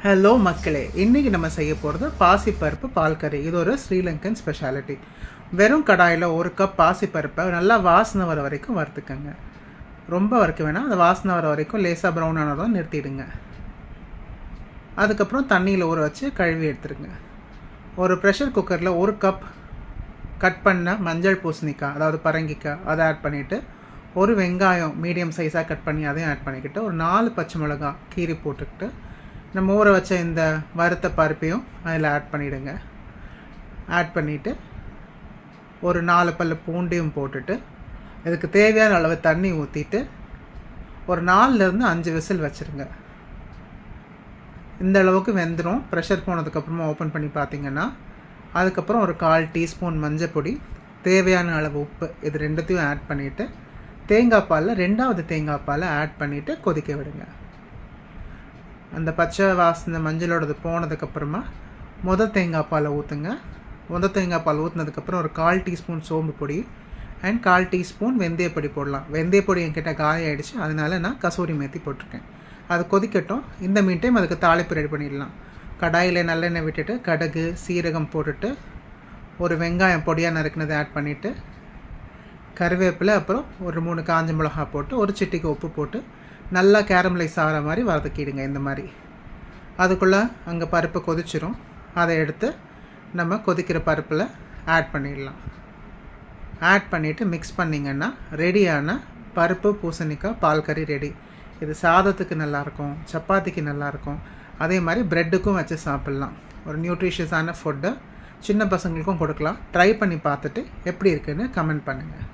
Hello மக்களே, இன்றைக்கி நம்ம செய்ய போகிறது பாசிப்பருப்பு பால் கறி. இது ஒரு ஸ்ரீலங்கன் ஸ்பெஷாலிட்டி. வெறும் கடாயில் ஒரு கப் பாசிப்பருப்பை நல்லா வாசனை வர வரைக்கும் வறுத்துக்கங்க. ரொம்ப வறுக்க வேணாம், அந்த வாசனை வர வரைக்கும் லேசாக ப்ரௌன் ஆனதும் நிறுத்திடுங்க. அதுக்கப்புறம் தண்ணியில் ஊற வச்சு கழுவி எடுத்துருங்க. ஒரு ப்ரெஷர் குக்கரில் ஒரு கப் கட் பண்ண மஞ்சள் பூசணிக்காய், அதாவது பரங்கிக்காய், அதை ஆட் பண்ணிவிட்டு ஒரு வெங்காயம் மீடியம் சைஸாக கட் பண்ணி அதையும் ஆட் பண்ணிக்கிட்டு ஒரு 4 பச்சை மிளகாய் கீரி போட்டுக்கிட்டு நம்ம ஊற வச்ச இந்த வறுத்த பருப்பையும் அதில் ஆட் பண்ணிவிடுங்க. ஆட் பண்ணிவிட்டு ஒரு 4 பல்லு பூண்டையும் போட்டுட்டு இதுக்கு தேவையான அளவு தண்ணி ஊற்றிட்டு ஒரு 4லேருந்து 5 விசில் வச்சுருங்க. இந்த அளவுக்கு வெந்துடும். ப்ரெஷர் போனதுக்கப்புறமா ஓப்பன் பண்ணி பார்த்திங்கன்னா அதுக்கப்புறம் ஒரு 1/4 டீஸ்பூன் மஞ்சள் பொடி, தேவையான அளவு உப்பு, இது ரெண்டுத்தையும் ஆட் பண்ணிவிட்டு தேங்காய் பாலில் 2வது தேங்காய் பாலை ஆட் பண்ணிவிட்டு கொதிக்க விடுங்க. அந்த பச்சை வாசனை மஞ்சளோடது போனதுக்கப்புறமா தேங்காய் பாலை ஊற்றுங்க. தேங்காய் பால் ஊற்றினதுக்கப்புறம் ஒரு 1/4 டீஸ்பூன் சோம்பு பொடி அண்ட் 1/4 டீஸ்பூன் வெந்தயப்பொடி போடலாம். வெந்தயப்பொடி என்கிட்ட காலி ஆகிடுச்சு, அதனால நான் கசூரி மேத்தி போட்டிருக்கேன். அது கொதிக்கட்டும். இந்த மீன் டைம் அதுக்கு தாளிப்பு ரெடி பண்ணிடலாம். கடாயில் நல்லெண்ணெய் விட்டுட்டு கடுகு சீரகம் போட்டுட்டு ஒரு வெங்காயம் பொடியாக நறுக்கினதை ஆட் பண்ணிவிட்டு கருவேப்பிலை, அப்புறம் ஒரு 3 காஞ்ச மிளகா போட்டு ஒரு சிட்டிக்கு உப்பு போட்டு நல்லா கேரமலைஸ் ஆகிற மாதிரி வதக்கிடுங்க. இந்த மாதிரி அதுக்குள்ளே அங்கே பருப்பு கொதிச்சிரும். அதை எடுத்து நம்ம கொதிக்கிற பருப்பில் ஆட் பண்ணிடலாம். ஆட் பண்ணிவிட்டு மிக்ஸ் பண்ணிங்கன்னா ரெடியான பருப்பு பூசணிக்காய் பால் கறி ரெடி. இது சாதத்துக்கு நல்லாயிருக்கும், சப்பாத்திக்கு நல்லாயிருக்கும், அதே மாதிரி ப்ரெட்டுக்கும் வச்சு சாப்பிட்லாம். ஒரு நியூட்ரிஷியஸான ஃபுட்டு, சின்ன பசங்களுக்கும் கொடுக்கலாம். ட்ரை பண்ணி பார்த்துட்டு எப்படி இருக்குன்னு கமெண்ட் பண்ணுங்கள்.